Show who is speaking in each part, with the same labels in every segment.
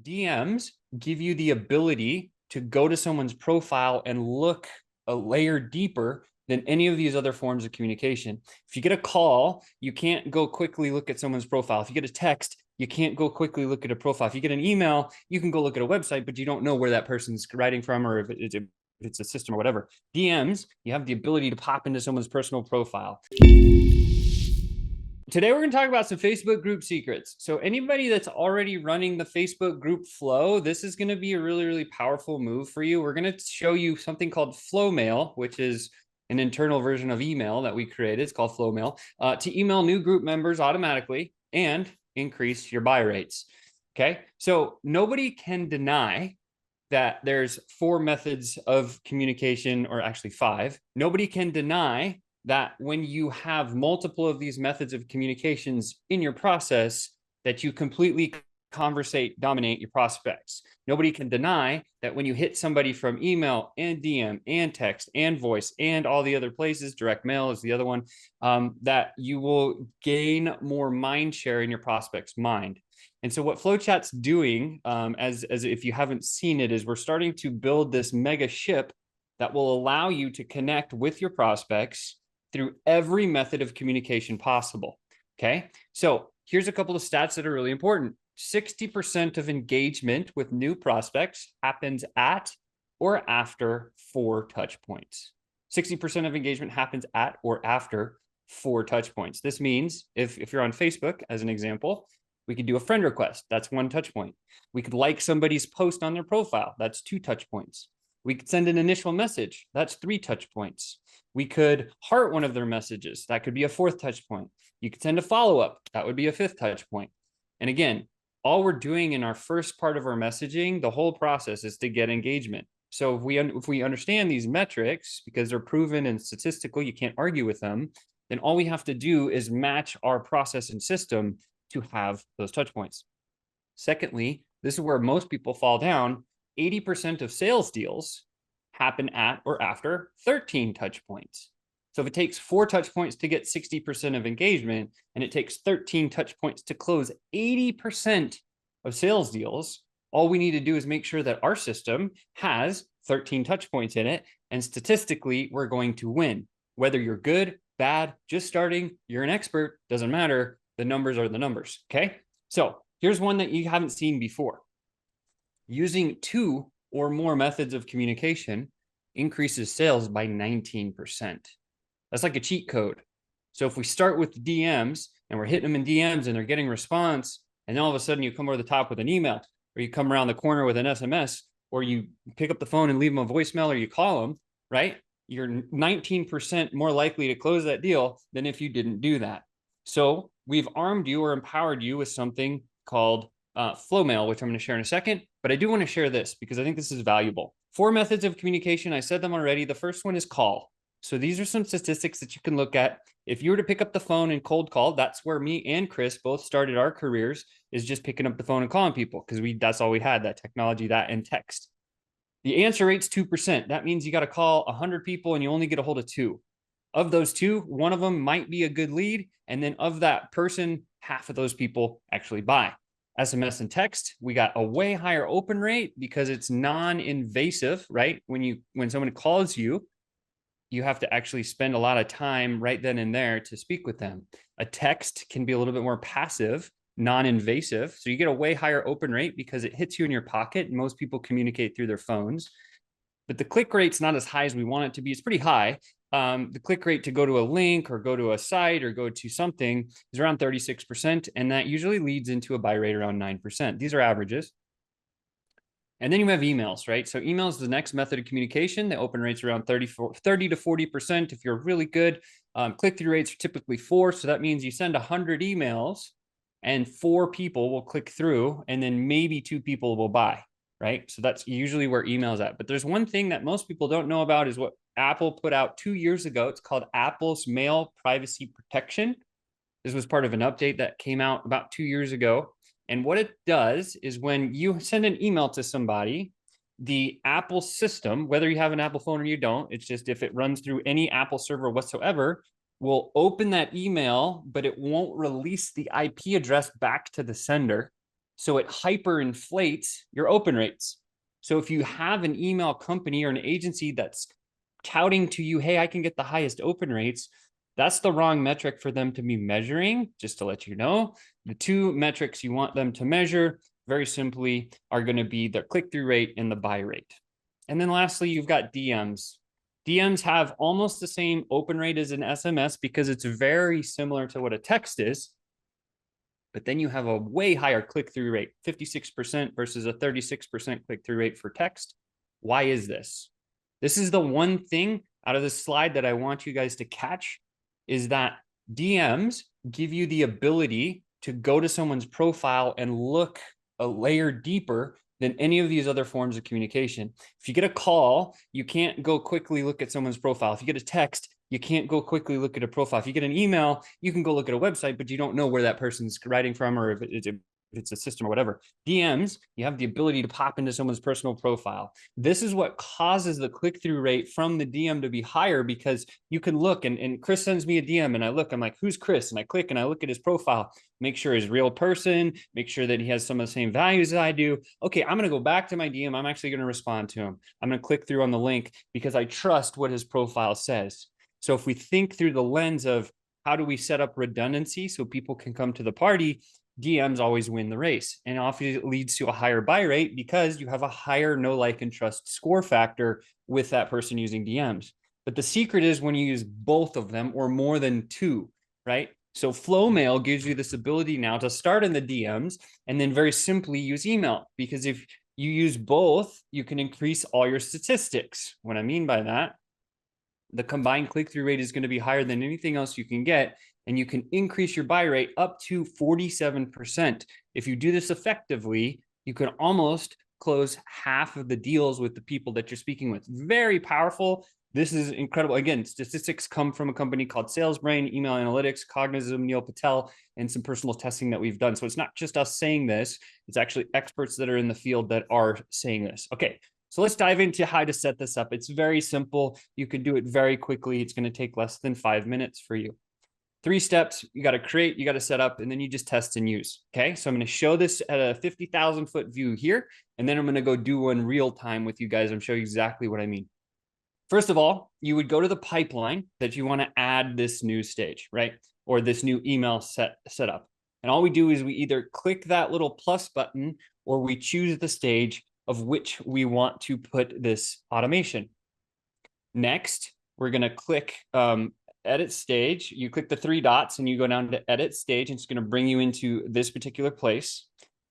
Speaker 1: DMs give you the ability to go to someone's profile and look a layer deeper than any of these other forms of communication. If you get a call, you can't go quickly look at someone's profile. If you get a text, you can't go quickly look at a profile. If you get an email, you can go look at a website, but you don't know where that person's writing from or if it's a system or whatever. DMs, you have the ability to pop into someone's personal profile. Today, we're going to talk about some Facebook group secrets. So anybody that's already running the Facebook group flow, this is going to be a really, really powerful move for you. We're going to show you something called FlowMail, which is an internal version of email that we created. It's called FlowMail, to email new group members automatically and increase your buy rates. Okay, so nobody can deny that there's 4 methods of communication, or actually 5. Nobody can deny that when you have multiple of these methods of communications in your process, that you completely dominate your prospects. Nobody can deny that when you hit somebody from email and DM and text and voice and all the other places, direct mail is the other one, that you will gain more mind share in your prospect's mind. And so what FlowChat's doing, as if you haven't seen it, is we're starting to build this mega ship that will allow you to connect with your prospects through every method of communication possible. Okay, so here's a couple of stats that are really important. 60% of engagement with new prospects happens at or after 4 touch points. 60% of engagement happens at or after 4 touch points. This means if you're on Facebook, as an example, we could do a friend request. That's 1 touch point. We could like somebody's post on their profile. That's 2 touch points. We could send an initial message. That's 3 touch points. We could heart one of their messages. That could be a 4th touch point. You could send a follow-up. That would be a 5th touch point. And again, all we're doing in our first part of our messaging, the whole process is to get engagement. So if we understand these metrics, because they're proven and statistical, you can't argue with them, then all we have to do is match our process and system to have those touch points. Secondly, this is where most people fall down. 80% of sales deals happen at or after 13 touch points. So if it takes 4 touch points to get 60% of engagement, and it takes 13 touch points to close 80% of sales deals, all we need to do is make sure that our system has 13 touch points in it, and statistically, we're going to win. Whether you're good, bad, just starting, you're an expert, doesn't matter. The numbers are the numbers, okay? So here's one that you haven't seen before. Using 2 or more methods of communication increases sales by 19%. That's like a cheat code. So if we start with DMs and we're hitting them in DMs and they're getting response, and then all of a sudden you come over the top with an email, or you come around the corner with an SMS, or you pick up the phone and leave them a voicemail, or you call them, right? You're 19% more likely to close that deal than if you didn't do that. So we've armed you or empowered you with something called FlowMail, which I'm going to share in a second. But I do want to share this because I think this is valuable. 4 methods of communication. I said them already. The first one is call. So these are some statistics that you can look at. If you were to pick up the phone and cold call, that's where me and Chris both started our careers, is just picking up the phone and calling people, because that's all we had, that technology, that and text. The answer rate's 2%. That means you got to call 100 people and you only get a hold of 2. Of those 2, one of them might be a good lead. And then of that person, half of those people actually buy. SMS and text, we got a way higher open rate because it's non-invasive, right? When someone calls you, you have to actually spend a lot of time right then and there to speak with them. A text can be a little bit more passive, non-invasive. So you get a way higher open rate because it hits you in your pocket. Most people communicate through their phones. But the click rate's not as high as we want it to be. It's pretty high. The click rate to go to a link or go to a site or go to something is around 36%. And that usually leads into a buy rate around 9%. These are averages. And then you have emails, right? So email is the next method of communication. The open rate's around 30 to 40% if you're really good. Click-through rates are typically 4. So that means you send 100 emails and 4 people will click through, and then maybe 2 people will buy, right? So that's usually where email is at. But there's one thing that most people don't know about, is what Apple put out 2 years ago. It's called Apple's Mail Privacy Protection. This was part of an update that came out about 2 years ago. And what it does is when you send an email to somebody, the Apple system, whether you have an Apple phone or you don't, it's just if it runs through any Apple server whatsoever, will open that email, but it won't release the IP address back to the sender So it hyperinflates your open rates. So if you have an email company or an agency that's touting to you, hey, I can get the highest open rates, that's the wrong metric for them to be measuring, just to let you know. The two metrics you want them to measure, very simply, are going to be the click-through rate and the buy rate. And then lastly, you've got DMs. DMs have almost the same open rate as an SMS because it's very similar to what a text is. But then you have a way higher click-through rate, 56% versus a 36% click-through rate for text. Why is this? This is the one thing out of this slide that I want you guys to catch, is that DMs give you the ability to go to someone's profile and look a layer deeper than any of these other forms of communication. If you get a call, you can't go quickly look at someone's profile. If you get a text, you can't go quickly look at a profile. If you get an email, you can go look at a website, but you don't know where that person's writing from or if it's a system or whatever. DMs, you have the ability to pop into someone's personal profile. This is what causes the click-through rate from the DM to be higher, because you can look and Chris sends me a DM and I look, I'm like, who's Chris? And I click and I look at his profile, make sure he's a real person, make sure that he has some of the same values that I do. Okay, I'm going to go back to my DM. I'm actually going to respond to him. I'm going to click through on the link because I trust what his profile says. So if we think through the lens of how do we set up redundancy so people can come to the party, DMs always win the race. And often it leads to a higher buy rate because you have a higher know, like, and trust score factor with that person using DMs. But the secret is when you use both of them or more than two, right? So FlowMail gives you this ability now to start in the DMs and then very simply use email, because if you use both, you can increase all your statistics. What I mean by that, the combined click-through rate is going to be higher than anything else you can get, and you can increase your buy rate up to 47%. If you do this effectively, you can almost close half of the deals with the people that you're speaking with. Very powerful. This is incredible. Again, statistics come from a company called SalesBrain, Email Analytics, Cognism, Neil Patel, and some personal testing that we've done. So it's not just us saying this, it's actually experts that are in the field that are saying this. Okay. So let's dive into how to set this up. It's very simple. You can do it very quickly. It's going to take less than 5 minutes for you. 3 steps: you got to create, you got to set up, and then you just test and use. Okay, so I'm going to show this at a 50,000 foot view here, and then I'm going to go do one real time with you guys and show you exactly what I mean. First of all, you would go to the pipeline that you want to add this new stage, right? Or this new email setup. And all we do is we either click that little plus button or we choose the stage of which we want to put this automation. Next, we're going to click edit stage. You click the 3 dots and you go down to edit stage, and it's going to bring you into this particular place.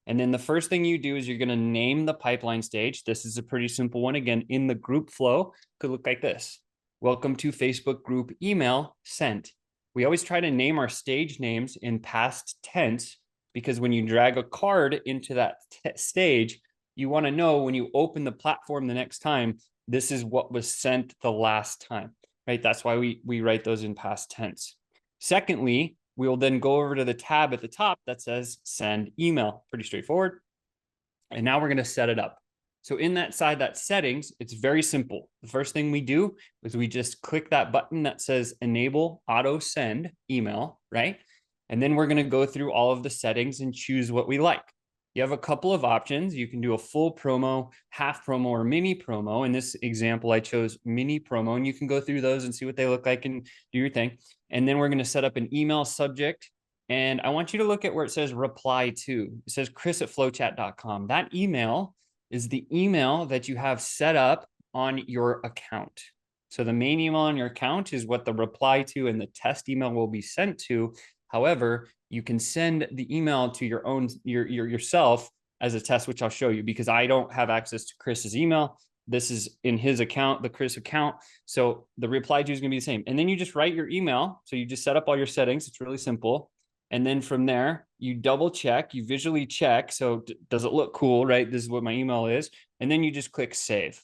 Speaker 1: And then the first thing you do is you're going to name the pipeline stage. This is a pretty simple one. Again, in the group flow, could look like this. Welcome to Facebook group email sent. We always try to name our stage names in past tense, because when you drag a card into that stage, you want to know when you open the platform the next time, this is what was sent the last time, right? That's why we write those in past tense. Secondly, we will then go over to the tab at the top that says send email. Pretty straightforward. And now we're going to set it up. So in that side, that settings, it's very simple. The first thing we do is we just click that button that says enable auto send email, right? And then we're going to go through all of the settings and choose what we like. You have a couple of options. You can do a full promo, half promo, or mini promo. In this example, I chose mini promo, and you can go through those and see what they look like and do your thing. And then we're going to set up an email subject. And I want you to look at where it says reply to. It says chris@flowchat.com. That email is the email that you have set up on your account. So the main email on your account is what the reply to and the test email will be sent to. However, you can send the email to your own yourself as a test, which I'll show you, because I don't have access to Chris's email. This is in his account, the Chris account. So the reply to is going to be the same. And then you just write your email. So you just set up all your settings. It's really simple. And then from there, you double check, you visually check. So does it look cool, right? This is what my email is. And then you just click save.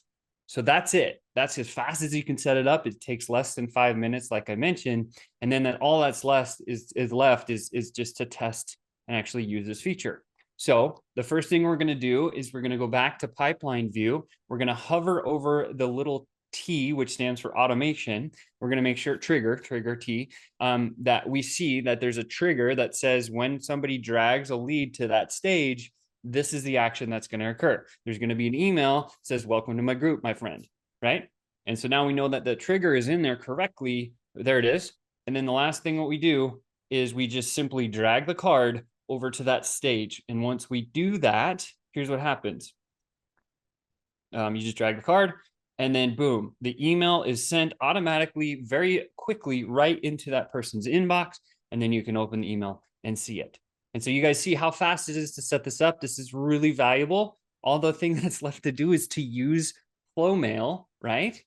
Speaker 1: So that's it. That's as fast as you can set it up. It takes less than 5 minutes, like I mentioned. And then all that's left is just to test and actually use this feature. So the first thing we're going to do is we're going to go back to pipeline view. We're going to hover over the little T, which stands for automation. We're going to make sure trigger T, that we see that there's a trigger that says when somebody drags a lead to that stage, this is the action that's going to occur. There's going to be an email that says, welcome to my group, my friend, right? And so now we know that the trigger is in there correctly. There it is. And then the last thing what we do is we just simply drag the card over to that stage. And once we do that, here's what happens. You just drag the card and then boom, the email is sent automatically, very quickly right into that person's inbox. And then you can open the email and see it. And so you guys see how fast it is to set this up. This is really valuable. All the thing that's left to do is to use FlowMail, right?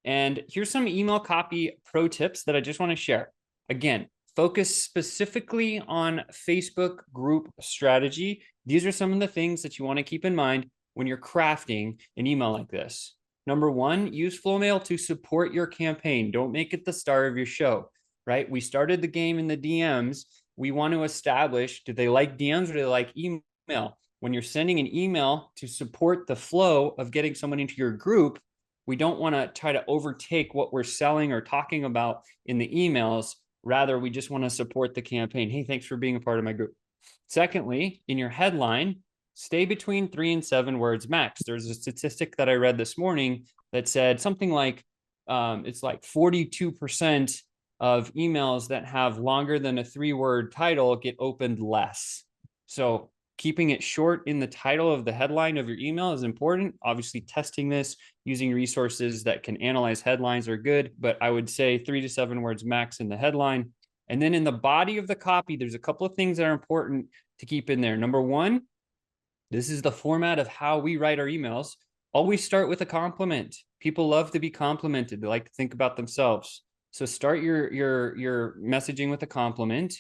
Speaker 1: And here's some email copy pro tips that I just want to share. Again, focus specifically on Facebook group strategy. These are some of the things that you want to keep in mind when you're crafting an email like this. Number one, use FlowMail to support your campaign. Don't make it the star of your show, right? We started the game in the DMs. We want to establish, do they like DMs or do they like email? When you're sending an email to support the flow of getting someone into your group, we don't want to try to overtake what we're selling or talking about in the emails. Rather, we just want to support the campaign. Hey, thanks for being a part of my group. Secondly, in your headline, stay between 3 and 7 words max. There's a statistic that I read this morning that said something like it's like 42% of emails that have longer than a 3-word title get opened less. So keeping it short in the title of the headline of your email is important. Obviously, testing this using resources that can analyze headlines are good, but I would say 3 to 7 words max in the headline. And then in the body of the copy, there's a couple of things that are important to keep in there. Number one, this is the format of how we write our emails. Always start with a compliment. People love to be complimented. They like to think about themselves. So start your messaging with a compliment.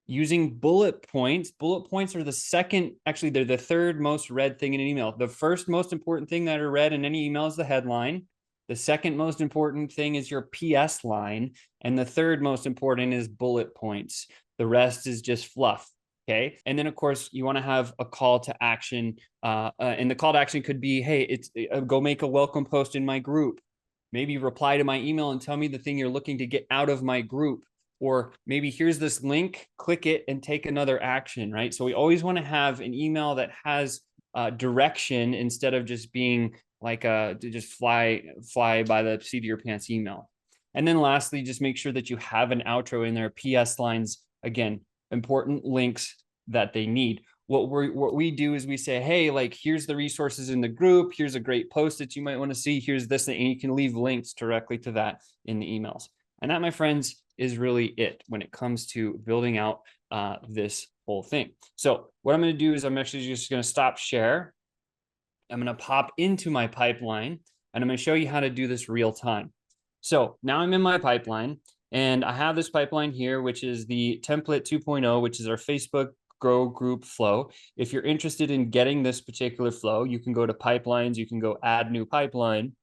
Speaker 1: Using bullet points. Bullet points are the second, actually, they're the third most read thing in an email. The first most important thing that are read in any email is the headline. The second most important thing is your PS line. And the third most important is bullet points. The rest is just fluff. Okay. And then, of course, you want to have a call to action. And the call to action could be, hey, it's go make a welcome post in my group. Maybe reply to my email and tell me the thing you're looking to get out of my group. Or maybe here's this link, click it and take another action, right? So we always want to have an email that has direction instead of just being like just fly by the seat of your pants email. And then lastly, just make sure that you have an outro in there. PS lines, again, important links that they need. What we do is we say, hey, like, here's the resources in the group. Here's a great post that you might want to see. Here's this, and you can leave links directly to that in the emails. And that, my friends, is really it when it comes to building out this whole thing. So what I'm going to do is I'm actually just going to stop share. I'm going to pop into my pipeline, and I'm going to show you how to do this real time. So now I'm in my pipeline, and I have this pipeline here, which is the template 2.0, which is our Facebook Grow Group flow. If you're interested in getting this particular flow, you can go to pipelines, you can go add new pipeline,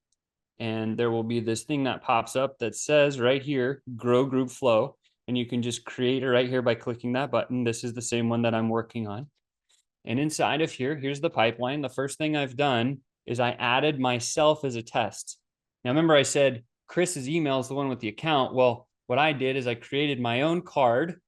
Speaker 1: and there will be this thing that pops up that says right here, Grow Group Flow, and you can just create it right here by clicking that button. This is the same one that I'm working on. And inside of here, here's the pipeline. The first thing I've done is I added myself as a test. Now, remember I said Chris's email is the one with the account. Well, what I did is I created my own card.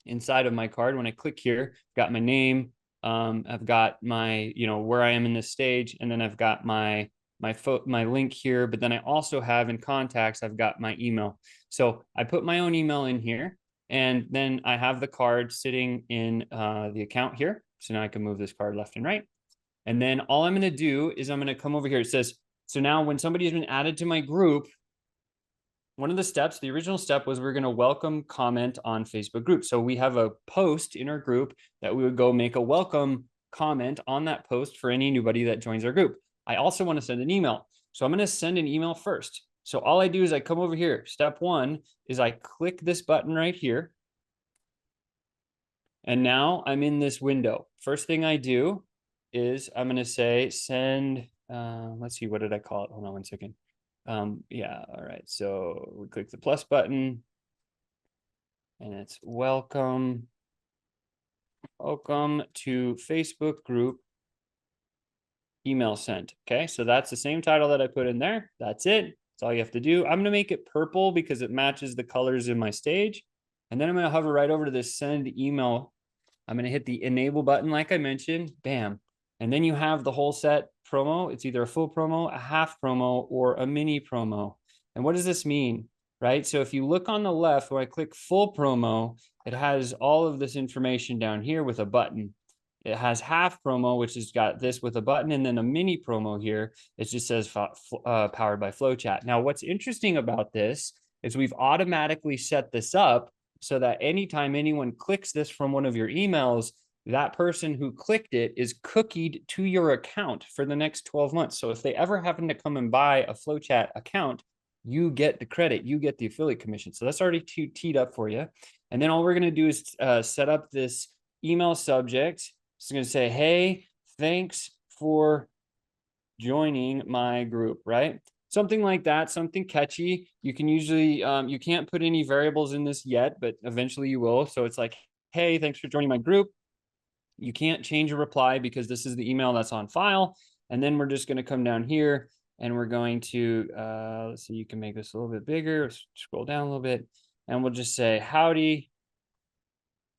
Speaker 1: Inside of my card, when I click here, I've got my name, I've got my, where I am in this stage, and then I've got my link here, but then I also have in contacts, I've got my email. So I put my own email in here, and then I have the card sitting in the account here. So now I can move this card left and right. And then all I'm going to do is I'm going to come over here. It says, so now when somebody has been added to my group, one of the steps, the original step was we're going to welcome comment on Facebook group. So we have a post in our group that we would go make a welcome comment on that post for anybody that joins our group. I also want to send an email. So I'm going to send an email first. So all I do is I come over here. Step one is I click this button right here. And now I'm in this window. First thing I do is I'm going to say send, let's see, what did I call it? Hold on one second. Yeah, all right. So we click the plus button and it's welcome to Facebook group email sent. Okay, so that's the same title that I put in there. That's it. That's all you have to do. I'm going to make it purple because it matches the colors in my stage. And then I'm going to hover right over to this send email I'm going to hit the enable button, like I mentioned, bam. And then you have the whole set promo. It's either a full promo, a half promo, or a mini promo. And what does this mean? Right? So if you look on the left, where I click full promo, it has all of this information down here with a button. It has half promo, which has got this with a button, and then a mini promo here. It just says powered by FlowChat. Now, what's interesting about this is we've automatically set this up so that anytime anyone clicks this from one of your emails, that person who clicked it is cookied to your account for the next 12 months. So if they ever happen to come and buy a FlowChat account, you get the credit, you get the affiliate commission. So that's already teed up for you. And then all we're going to do is set up this email subject. It's going to say, hey, thanks for joining my group, right? Something like that, something catchy. You can usually, you can't put any variables in this yet, but eventually you will. So it's like, hey, thanks for joining my group. You can't change a reply because this is the email that's on file. And then we're just going to come down here and we're going to, let's see, you can make this a little bit bigger, scroll down a little bit, and we'll just say, howdy.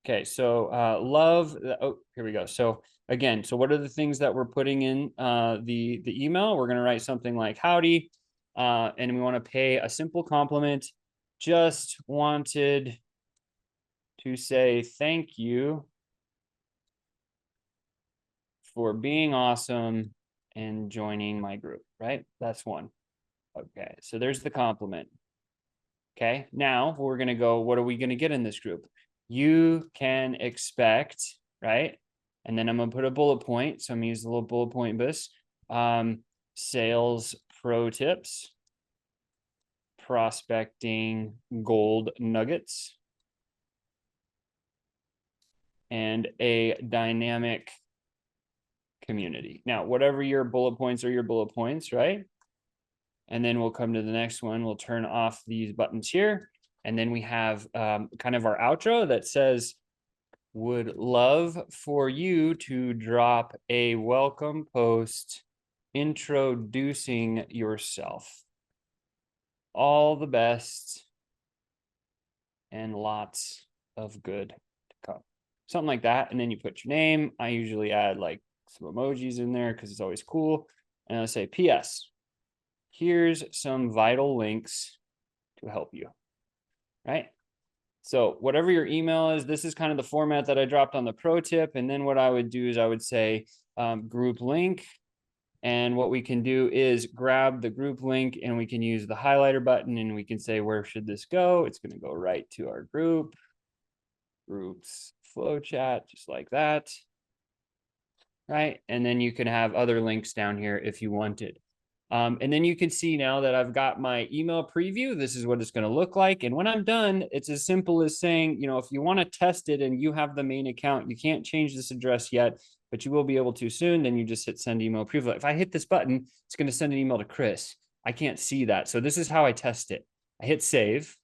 Speaker 1: Okay, so love, oh, here we go. So again, so what are the things that we're putting in the email? We're going to write something like howdy, and we want to pay a simple compliment. Just wanted to say thank you for being awesome and joining my group, right? That's one. Okay, so there's the compliment. Okay, now we're going to go, what are we going to get in this group? You can expect, right? And then I'm going to put a bullet point. So I'm going to use a little bullet point this. Sales pro tips, prospecting gold nuggets, and a dynamic community. Now, whatever your bullet points are, your bullet points, right? And then we'll come to the next one. We'll turn off these buttons here. And then we have kind of our outro that says, would love for you to drop a welcome post introducing yourself. All the best and lots of good to come. Something like that. And then you put your name. I usually add like some emojis in there because it's always cool. And I'll say, P.S. Here's some vital links to help you, right? So whatever your email is, this is kind of the format that I dropped on the pro tip. And then what I would do is I would say group link. And what we can do is grab the group link and we can use the highlighter button and we can say, where should this go? It's going to go right to our group, groups, FlowChat, just like that, right? And then you can have other links down here if you wanted. And then you can see now that I've got my email preview, this is what it's going to look like. And when I'm done, it's as simple as saying, you know, if you want to test it and you have the main account, you can't change this address yet, but you will be able to soon. Then you just hit send email preview. If I hit this button, it's going to send an email to Chris. I can't see that. So this is how I test it. I hit save.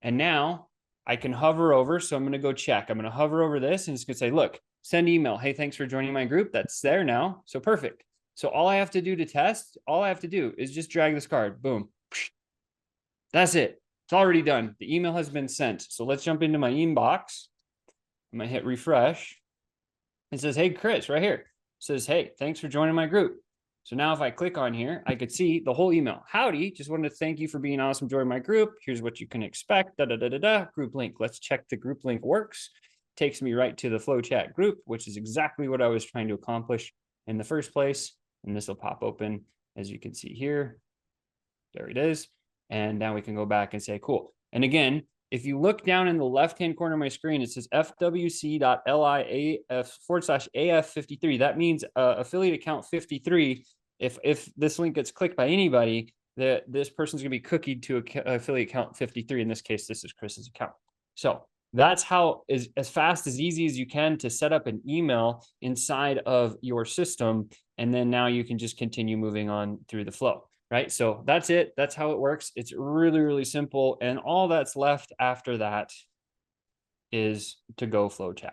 Speaker 1: And now I can hover over. So I'm going to go check. I'm going to hover over this and it's going to say, look, send email. Hey, thanks for joining my group. That's there now. So perfect. So all I have to do to test, all I have to do is just drag this card. Boom. That's it. It's already done. The email has been sent. So let's jump into my inbox. I'm going to hit refresh. It says, hey, Chris, right here. It says, hey, thanks for joining my group. So now if I click on here, I could see the whole email. Howdy, just wanted to thank you for being awesome, joining my group. Here's what you can expect. Group link. Let's check the group link works. Takes me right to the FlowChat group, which is exactly what I was trying to accomplish in the first place. And this will pop open, as you can see here. There it is. And now we can go back and say, cool. And again, if you look down in the left-hand corner of my screen, it says fwc.liaf/AF53. That means affiliate account 53. If this link gets clicked by anybody, this person's going to be cookied to affiliate account 53. In this case, this is Chris's account. So that's how, as fast, as easy as you can to set up an email inside of your system. And then now you can just continue moving on through the flow, right? So that's it. That's how it works. It's really, really simple. And all that's left after that is to go FlowChat.